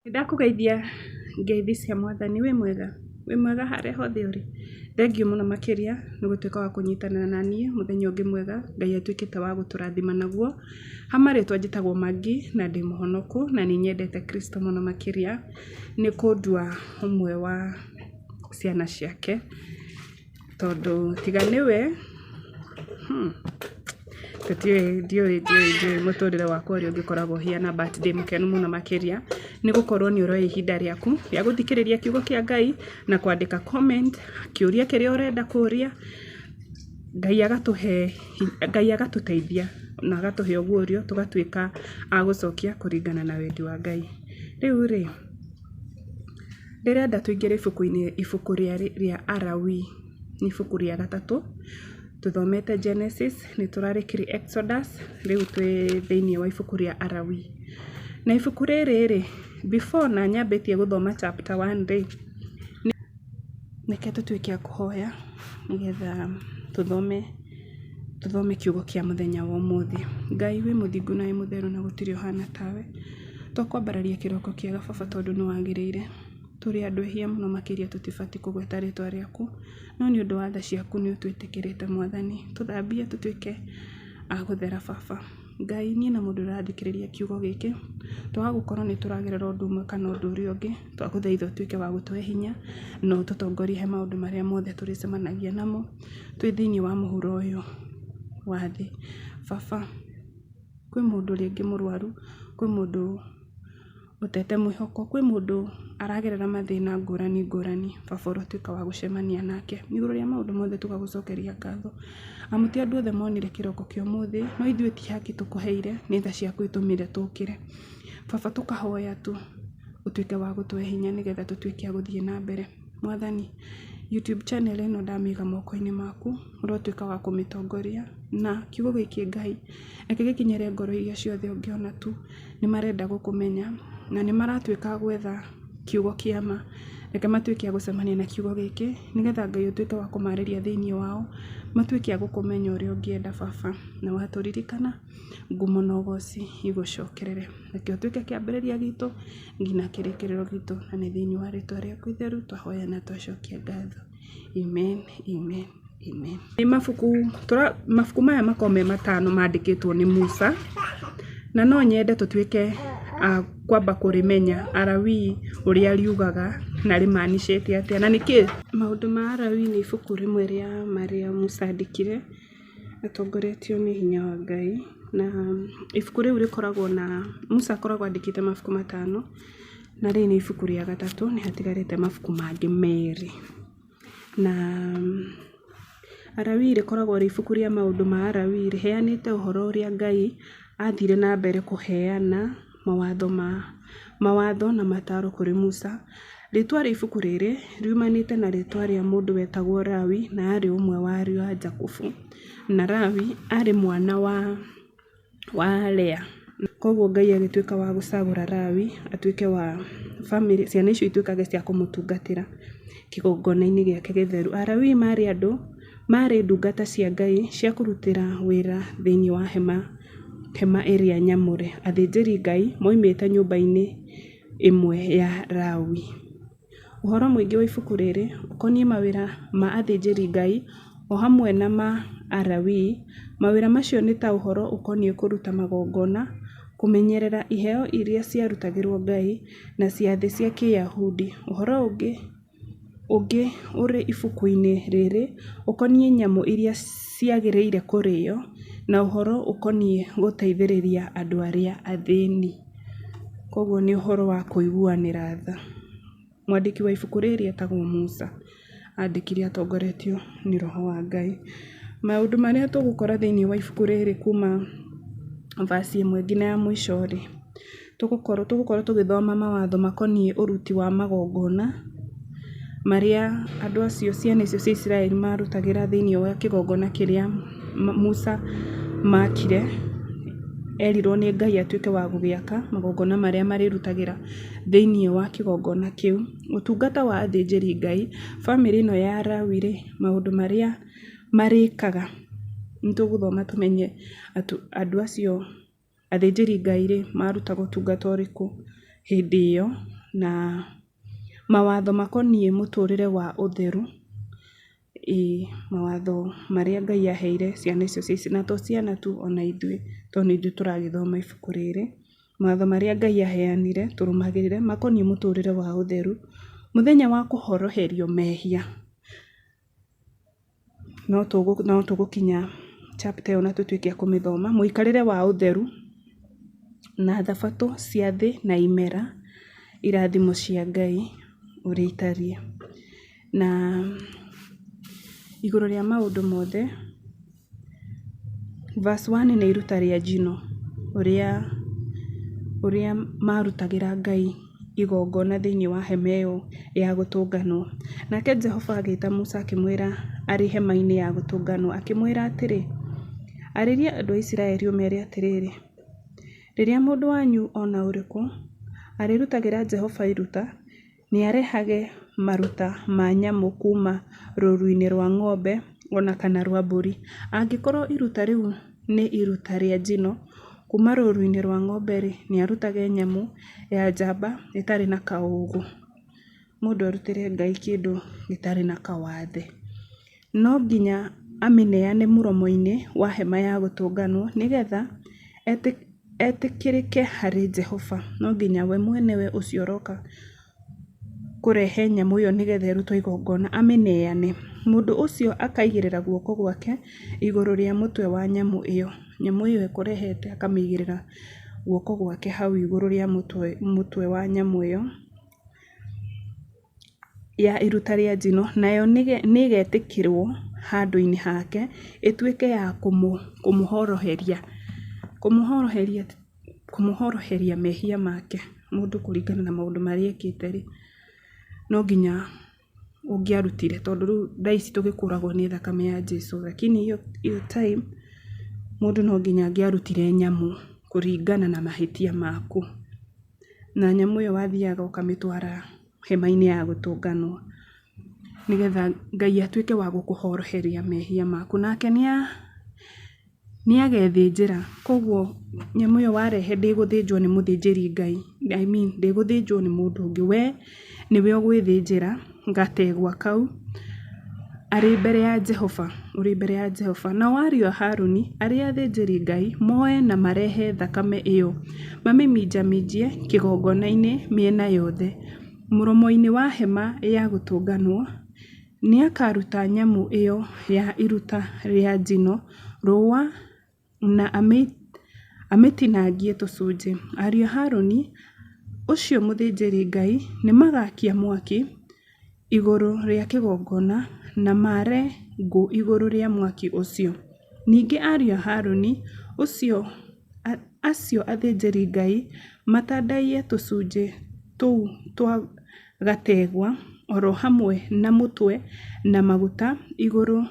Ndakugeithia ngeithi cia Mwathani. Wĩ mwega harĩa hothe ũrĩ. Thengiũ mũno makĩria nĩ gũtuĩka wa kũnyitanĩra na niĩ mũthenya ũngĩ mwega Ngai atuĩkĩte wa gũtũrathima naguo. Hamarĩtwa njĩtagwo Magi na ndĩ mũhonoku na nĩ nyendete Kristo mũno makĩria. Nĩ kũndua ũmwe wa ciana ciake tondũ tiga nĩwe ndiũĩ mũtũrĩre wakwa ũrĩa ũngĩkoragwo hiana, but ndĩ mũkenu mũno makĩria nĩ gũkorwo nĩ ũroya ihinda rĩaku rĩa gũthikĩrĩria kiugo kĩa Ngai na kwandĩka comment kĩũria kĩrĩa ũrenda kũũria. Ngai agatũteithia na agatũhe ũguũrio tũgatuĩka a gũcokia kũringana na wendi wa Ngai. Rĩu rĩ, ndĩrenda tũingĩre ibuku rĩa Alawii, nĩ ibuku rĩa gatatũ. Tuthomete Genesis, nĩ tũrarĩkirie Exodus, rĩu twĩ thĩinĩ wa ibuku rĩa Alawii. Na ibuku rĩrĩ before na nyambĩtie gũthoma chapter 1 rĩ, nĩke tũtuĩke a kũhoya nĩgetha tũthome kiugo kĩa mũthenya wa ũmũthĩ. Ngai wĩ mũthingu na wĩ mũtheru na gũtirĩ ũhana tawe. Tũkwambararia kĩroko kĩega Baba tondũ nĩ wagĩrĩire. Tũrĩ andũ ehia mũno makĩria tũtibatiĩ kũgweta rĩtwa rĩaku, no nĩ ũndũ wa tha ciaku nĩ ũtwĩtĩkĩrĩte Mwathani. Tũthambie tũtuĩke a gũthera Baba. Ngai, niĩ na mũndũ ũrathikĩrĩria kiugo gĩkĩ twagũkorwo nĩ tũragerera ũndũ ũmwe kana ũndũ ũrĩa ũngĩ, twagũthaitha ũtuĩke wa gũtũhe hinya na ũtũtongorie he maũndũ marĩa mothe tũrĩcemanagia namo twĩ thĩinĩ wa mũhuro ũyũ wa thĩ. Baba, kwĩ mũndũ rĩngĩ mũrwaru, kwĩ mũndũ ũtete mwĩhoko, kwĩ mũndũ aragerera mathĩna ngũrani. Baba, ũrotuĩka wa gũcemania nake igũrũ rĩa maũndũ mothe tũgagũcokeria ngatho. Amu ti andũ othe monire kĩroko kĩa ũmũthĩ, no ithuĩ ti haki tũkũheire, nĩ tha ciaku itũmire tũkĩre. Baba, tũkahoya tu ũtuĩke wa gũtũhe hinya nĩgetha tũtuĩke a gũthiĩ na mbere. Mwathani, YouTube channel ĩno ndamĩiga moko-inĩ maku, ũrotuĩka wa kũmĩtongoria na kiugo gĩkĩ Ngai reke gĩkinyĩre ngoro iria ciothe ũngĩona tu nĩ marenda gũkũmenya na nĩ maratuĩka gwetha kiugo kĩama. Reke matuĩke a gũcemania na kiugo gĩkĩ nĩgetha Ngai ũtuĩke wa kũmarĩria thĩinĩ wao, matuĩke a gũkũmenya ũrĩa ũngĩenda Baba, na watũririkana ngumo na ũgooci igũcokerere. Reke ũtuĩke kĩambĩrĩria gitũ nginya kĩrĩkĩrĩro gitũ, na nĩ thĩinĩ wa rĩtwa rĩaku itheru twahoya na twacokia ngatho. Amen, amen, amen. Nĩ mabuku maya makoragwo me matano mandĩkĩtwo nĩ Musa, na no nyende tũtuĩke a kwamba kũrĩmenya Alawii ũrĩa riugaga na rĩmanicĩte atĩa na nĩkĩ. Maũndũ ma Alawii nĩ ibuku rĩmwe rĩa marĩa Musa andĩkire atongoretio nĩ hinya wa Ngai, na ibuku rĩu rĩkoragwo na Musa akoragwo andĩkĩte mabuku matano, na rĩrĩ nĩ ibuku rĩa gatatũ, nĩ hatigarĩte mabuku mangĩ merĩ. Na Alawii rĩkoragwo rĩ ibuku rĩa maũndũ ma Alawii, rĩheanĩte ũhoro ũrĩa Ngai athire na mbere kũheana mawatho na mataro kũrĩ Musa. Rĩtwa rĩa ibuku rĩrĩ riumanĩte na rĩtwa rĩa mũndũ wetagwo Lawi, na arĩ ũmwe wa ariũ a Jakubu, na Lawi arĩ mwana wa Lea. Koguo Ngai agĩtuĩka wa gũcagũra Lawi atuĩke wa family, ciana icio ituĩkage cia kũmũtungatĩra kĩgongona-inĩ gĩake gĩtheru. Alawii marĩ ndungata cia Ngai cia kũrutĩra wĩra thĩinĩ wa hema ĩrĩa nyamũre. Athĩnjĩri Ngai moimĩte nyũmba-inĩ ĩmwe ya Lawi. Ũhoro mũingĩ wa ibuku rĩrĩ ũkoniĩ mawĩra ma athĩnjĩri Ngai o hamwe na ma Alawii. Mawĩra macio nĩ ta ũhoro ũkoniĩ kũruta magongona, kũmenyerera iheo iria ciarutagĩrwo Ngai na ciathĩ cia Kĩyahudi. Ũhoro ũngĩ ũrĩ ibuku-inĩ rĩrĩ ũkoniĩ nyamũ iria ciagĩrĩire kũrĩo na ũhoro ũkoniĩ gũteithĩrĩria andũ arĩa athĩni. Koguo nĩ ũhoro wa kũiguanĩra tha. Mwandĩki wa ibuku rĩrĩ etagwo Musa, andĩkire atongoretio nĩ Roho wa Ngai. Maũndũ marĩa tũgũkora thĩinĩ wa ibuku rĩrĩ kuma verse 1 nginya ya mũico rĩ, tũgũkorwo tũgĩthoma mawatho makoniĩ ũruti wa magongona marĩa andũ acio, ciana icio cia Isiraeli marutagĩra thĩinĩ wa kĩgongona kĩrĩa Musa makire. Erirwo nĩ Ngai atuĩke wa gũgĩaka magongona marĩa marĩrutagĩra thĩinĩ wa kĩgongona kĩu. Ũtungata wa athĩnjĩri Ngai, family ĩno ya Lawi rĩ, maũndũ marĩa marĩkaga nĩ tũgũthoma tũmenye andũ acio athĩnjĩri Ngai rĩ marutaga ũtungata ũrĩkũ hĩndĩ ĩyo na mawatho makoniĩ mũtũrĩre wa ũtheru, mawatho marĩa Ngai aheire ciana icio na to ciana tu, ona ithuĩ, tondũ nĩ ithuĩ tũragĩthoma ibuku rĩrĩ. Mawatho marĩa Ngai aheanire tũrũmagĩrĩre makoniĩ mũtũrĩre wa ũtheru, mũthenya wa kũhoroherio mehia. No tũgũkinya chapter ĩyo na tũtuĩke a kũmĩthoma. Mũikarĩre wa ũtheru na thabatũ cia thĩ na imera, irathimo cia Ngai ũrĩa itariĩ. Na igũrũ rĩa maũndũ mothe, verse 1 nĩ iruta rĩa njino ũrĩa marutagĩra Ngai igongona thĩinĩ wa hema ĩyo ya gũtũnganwo. Nake Jehova agĩĩta Musa akĩmwĩra arĩ hema-inĩ ya gũtũnganwo, akĩmwĩra atĩrĩ, arĩria andũ a Isiraeli ũmeere atĩrĩrĩ, rĩrĩa mũndũ wanyu ona ũrĩkũ arĩrutagĩra Jehova iruta, nĩ arehage maruta ma nyamũ kuma rũũru-inĩ rwa ng'ombe ona kana rwa mbũri. Angĩkorwo iruta rĩu nĩ iruta rĩa njino kuma rũũru-inĩ rwa ng'ombe-rĩ, nĩ arutage nyamũ ya njamba ĩtarĩ na kaũũgũ. Mũndũ arutĩre Ngai kĩndũ gĩtarĩ na kawathe, no nginya amĩneane mũromo-inĩ wa hema ya gũtũnganwo, nĩgetha etĩkĩrĩke harĩ Jehova. No nginya we mwenewe ũcio ũroka kũrehe nyamũ ĩyo nĩgetha ĩrutwo igongona amĩneane. Mũndũ ũcio akaigĩrĩra guoko gwake igũrũ rĩa mũtwe wa nyamũ ĩyo. Nyamũ ĩyo ĩkũrehete akamĩigĩrĩra guoko gwake hau igũrũ rĩa mũtwe wa nyamũ ĩyo ya iruta rĩa njino, nayo nĩ ĩgetĩkĩrwo handũ-inĩ hake ĩtuĩke ya kũmũhoroheria mehia make. Mũndũ kũringana na maũndũ marĩa ekĩte-rĩ, no nginya ũngĩarutire, tondũ rĩu thaa ici tũgĩkũragwo nĩ thakame ya Jesũ, lakini hiyo time mũndũ no nginya angĩarutire nyamũ kũringana na mahĩtia maku, na nyamũ ĩyo wathiaga ũkamĩtwara hema-inĩ ya gũtũnganwo nĩgetha Ngai atuĩke wa gũkũhoroheria mehia maku. Nake nĩ agethĩnjĩra, koguo nyamũ ĩyo warehe ndĩgũthĩnjwo nĩ mũthĩnjĩri Ngai, ndĩgũthĩnjwo nĩ mũndũ ũngĩ, we nĩwe ũgwĩthĩnjĩra gategwa kau arĩ mbere ya Jehova, ũrĩ mbere ya Jehova. Nao ariũ a Harũni arĩa athĩnjĩri Ngai moe na marehe thakame ĩyo, mamĩminjaminjie kĩgongona-inĩ mĩena yothe. Mũromo-inĩ wa hema ya gũtũnganwo nĩ akaruta nyamũ ĩyo ya iruta rĩa njino rũũa na amĩtinangie tũcunjĩ. Ariũ a Harũni ũcio mũthĩnjĩri Ngai nĩ magakia mwaki igũrũ rĩa kĩgongona na mare ngũ igũrũ rĩa mwaki ũcio. Ningĩ ariũ a Harũni acio athĩnjĩri Ngai matandaie tũcunjĩ tũu twa gategwa oro hamwe na mũtwe na maguta igũrũ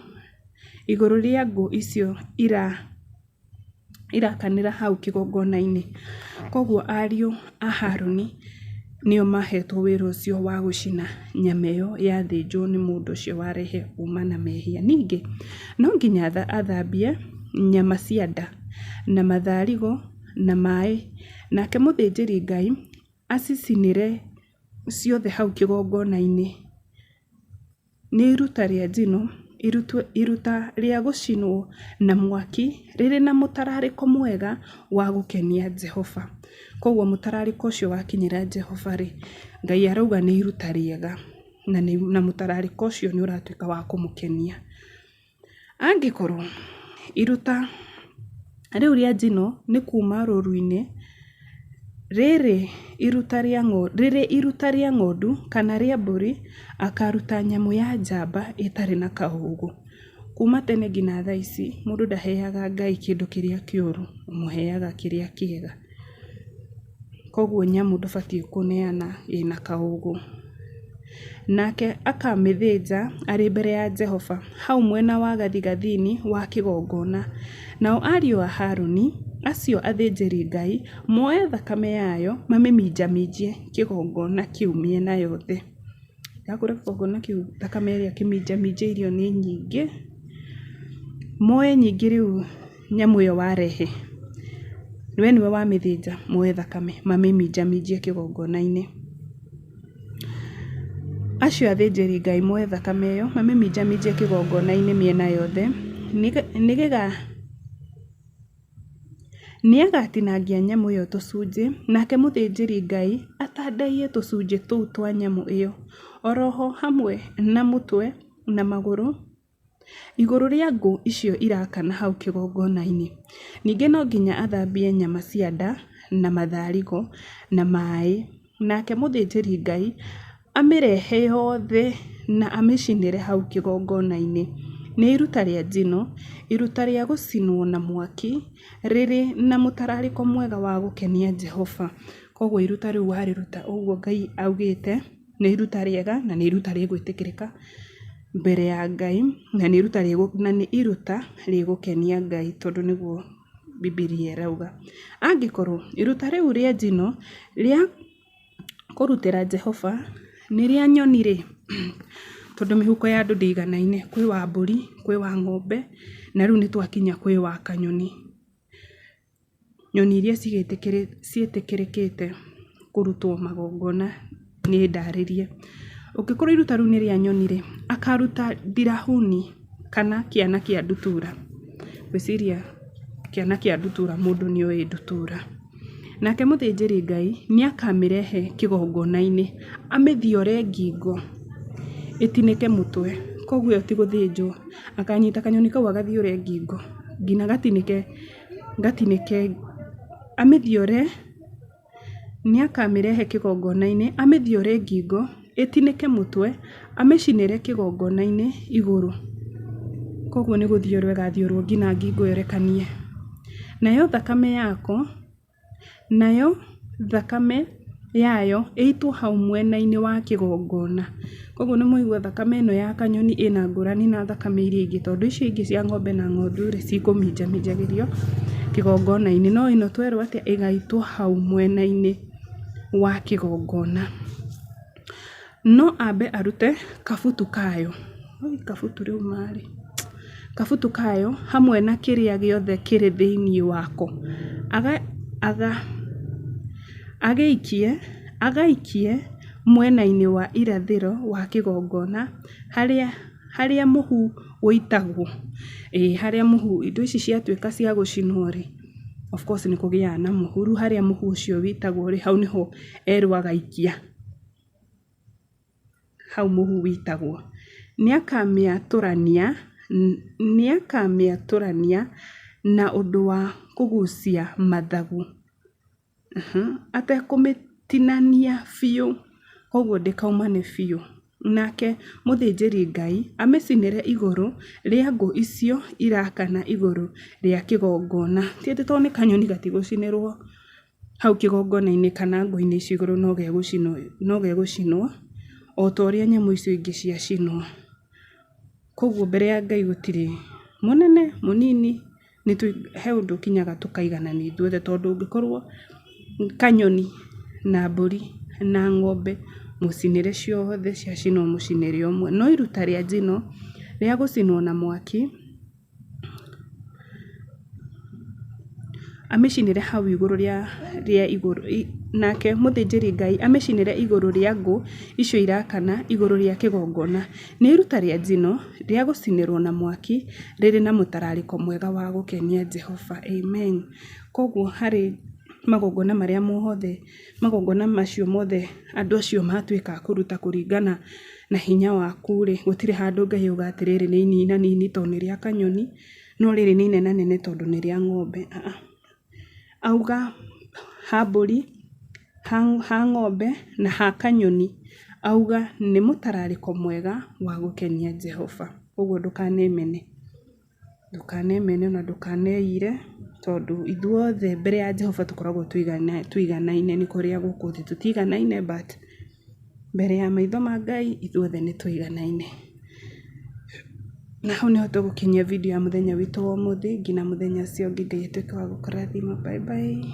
rĩa ngũ icio irakanĩra hau kĩgongona-inĩ. Koguo ariũ a Harũni nĩo mahetwo wĩra ũcio wa gũcina nyama ĩyo yathĩnjwo nĩ mũndũ ũcio warehe uma na mehia. Ningĩ no nginya athambie nyama cia nda na matharigo na maĩ, nake mũthĩnjĩri Ngai acicinĩre ciothe hau kĩgongona-inĩ. Nĩ iruta rĩa njino, iruta rĩa gũcinwo na mwaki rĩrĩ na mũtararĩko mwega wa gũkenia Jehova. Koguo mũtararĩko ũcio wakinyĩra Jehova-rĩ, Ngai arauga nĩ iruta rĩega na mũtararĩko ũcio nĩ ũratuĩka wa kũmũkenia. Angĩkorwo iruta rĩu rĩa njino nĩ kuma rũũru-inĩ, rĩrĩ iruta rĩa ng'ondu kana rĩa mbũri, akaruta nyamũ ya njamba ĩtarĩ na kaũũgũ. Kuma tene nginya thaa ici mũndũ ndaheaga Ngai kĩndũ kĩrĩa kĩũru, ũmũheaga kĩrĩa kĩega. Koguo nyamũ ndũbatiĩ kũneana ĩna kaũũgũ. Nake akamĩthĩnja arĩ mbere ya Jehova hau mwena wa gathigathini wa kĩgongona. Nao ariũ a Harũni acio athĩnjĩri Ngai moe thakame yayo mamĩminjaminjie kĩgongona kĩu mĩena yothe. Yakũra kĩgongona kĩu thakame ĩrĩa kĩminjaminjĩirio nĩ nyingĩ. Moe nyingĩ rĩu nyamũ ĩyo warehe, we nĩwe wamĩthĩnja, moe thakame mamĩminjaminjie kĩgongona-inĩ. acio athĩnjĩri Ngai moe thakame ĩyo mamĩminjaminje kĩgongona-inĩ mĩena yothe, nĩagatinangia nyamũ ĩyo tũcunjĩ, nake mũthĩnjĩri Ngai atandaie tũcunjĩ tũu twa nyamũ ĩyo, oroho hamwe na mũtwe na magũrũ, igũrũ rĩa ngũ icio irakana hau kĩgongona-inĩ. Ningĩ no nginya athambie nyama cia nda na matharigo na maĩ, nake mũthĩnjĩri Ngai amĩrehe yothe na amĩcinĩre hau kĩgongona-inĩ. Nĩ iruta rĩa njino, iruta rĩa gũcinwo na mwaki, rĩrĩ na mũtararĩko mwega wa gũkenia Jehova. Koguo iruta rĩu warĩruta ũguo Ngai augĩte, nĩ iruta rĩega na nĩ iruta rĩgwĩtĩkĩrĩka mbere ya Ngai, na nĩ iruta rĩgũkenia Ngai, tondũ nĩguo Bibilia ĩrauga. Angĩkorwo iruta rĩu rĩa njino rĩa kũrutĩra Jehova nĩ rĩa nyoni rĩ, tondũ mĩhuko ya andũ ndĩiganaine, kwĩ wa mbũri, kwĩ wa ng'ombe, na rĩu nĩtwakinya kwĩ wa kanyoni. Nyoni iria ciĩtĩkĩrĩkĩte kũrutwo magongona nĩ ndarĩrie. Ũngĩkorwo iruta rĩu nĩ rĩa nyoni rĩ, akaruta ndirahuni kana kĩana kĩa ndutura. Gwĩciria kĩana kĩa ndutura, mũndũ nĩoĩ ndutura. Nake mũthĩnjĩri Ngai nĩakamĩrehe kĩgongona-inĩ, amĩthiore ngingo, ĩtinĩke mũtwe. Koguo ĩyo ti gũthĩnjwo, akanyita kanyoni kau agathiore ngingo nginya gatinĩke, amĩthiore. Nĩakamĩrehe kĩgongona-inĩ, amĩthiore ngingo, ĩtinĩke mũtwe, amĩcinĩre kĩgongona-inĩ igũrũ. Koguo nĩ gũthiorwo ĩgathiorwo nginya ngingo yorekanie. Nayo thakame yayo ĩitwo hau mwena-inĩ wa kĩgongona. Koguo nĩ mũigua thakame ĩno ya kanyoni ĩna ngũrani na thakame iria ingĩ, tondũ icio ingĩ cia ng'ombe na ng'ondu rĩ, cikũminjaminjagĩrio kĩgongona-inĩ, no ĩno twerwo atĩa ĩgaitwo hau mwena-inĩ wa kĩgongona. No ambe arute kabutu kayo, kabutu rĩu marĩ, kabutu kayo hamwe na kĩrĩa gĩothe kĩrĩ thĩinĩ wako, agaikie mwena-inĩ wa irathĩro wa kĩgongona, harĩa mũhu wĩitagwo. Harĩa mũhu, indo ici ciatuĩka cia gũcinwo rĩ, of course nĩ kũgĩaga na mũhu, rĩu harĩa mũhu ũcio wĩitagwo rĩ, hau nĩho erwo agaikia, hau mũhu wĩitagwo. Nĩakamĩatũrania na ũndũ wa kũgucia mathagu, atekũmĩtinania biũ, koguo ndĩkaumane biũ. Nake mũthĩnjĩri Ngai amĩcinĩre igũrũ rĩa ngũ icio irakana igũrũ rĩa kĩgongona. Ti atĩ tondũ nĩ kanyoni gatigũcinĩrwo hau kĩgongona-inĩ kana ngũ-inĩ icio igũrũ no gegũcinwo o ta ũrĩa nyamũ icio ingĩ ciacinwo. Koguo mbere ya Ngai gũtirĩ mũnene mũnini, he ũndũ ũkinyaga tũkaiganania ithuothe, tondũ ũngĩkorwo kanyoni na mbũri na ng'ombe mũcinĩre ciothe ciacinwo mũcinĩre ũmwe, no iruta rĩa njino rĩa gũcinwo na mwaki amĩcinĩre hau igũrũ rĩa igũrũ, nake mũthĩnjĩri Ngai amĩcinĩre igũrũ rĩa ngũ icio irakana igũrũ rĩa kĩgongona. Nĩ iruta rĩa njino rĩa gũcinĩrwo na mwaki, rĩrĩ na mũtararĩko mwega wa gũkenia Jehova. Amen. Koguo harĩ magongona marĩa mothe, magongona macio mothe andũ acio matuĩka kũruta kũringana na hinya waku rĩ, gũtirĩ handũ Ngai auga atĩrĩrĩ nĩ inini tondũ nĩ rĩa kanyoni, no rĩrĩ nĩ inenanene tondũ nĩ rĩa ng'ombe. Auga ha mbũri, ha ng'ombe na ha kanyoni, auga nĩ mũtararĩko mwega wa gũkenia Jehova. Ũguo ndũkanemene na ndũkaneire, tondũ ithuothe mbere ya Jehova tũkoragwo tuiganaine. Nĩ kũrĩa gũkũ thĩ tũtiganaine, but mbere ya maitho ma Ngai ithuothe nĩ tuiganaine. Na hau nĩho tũgũkinyia video ya mũthenya witũ wa ũmũthĩ, nginya mũthenya ũcio ũngĩ. Ngai atuĩke wa gũkũrathima. Bye bye.